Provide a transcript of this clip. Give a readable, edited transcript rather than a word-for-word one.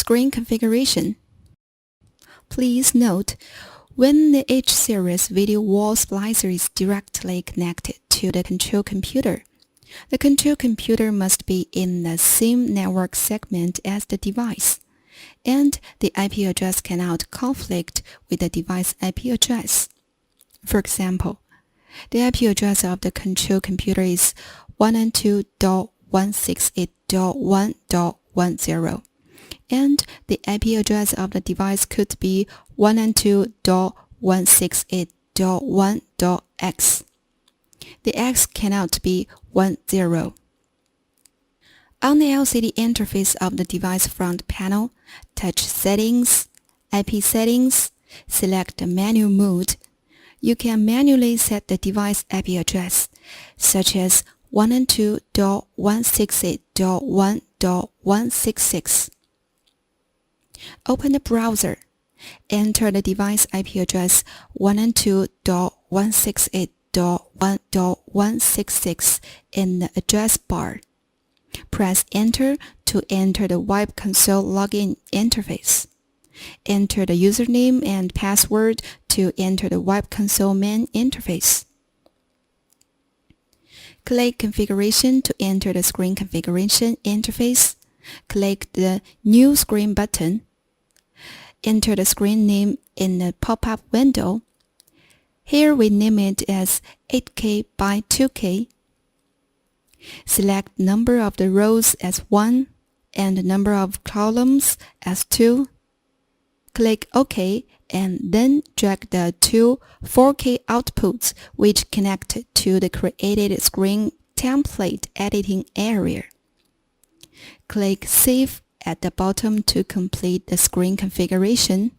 Screen configuration. Please note, when the H Series video wall splicer is directly connected to the control computer, the control computer must be in the same network segment as the device, and the IP address cannot conflict with the device IP address. For example, the IP address of the control computer is 192.168.1.10, and the IP address of the device could be 192.168.1.x. The x cannot be 10. On the LCD interface of the device front panel, touch Settings, IP Settings, select the Manual Mode. You can manually set the device IP address, such as 192.168.1.166. Open the browser. Enter the device IP address 192.168.1.166 in the address bar. Press Enter to enter the web console login interface. Enter the username and password to enter the web console main interface. Click Configuration to enter the screen configuration interface. Click the New Screen button. Enter the screen name in the pop-up window. Here we name it as 8K by 2K. Select number of the rows as 1 and the number of columns as 2. Click OK and then drag the two 4K outputs which connect to the created screen template editing area. Click Save at the bottom to complete the screen configuration.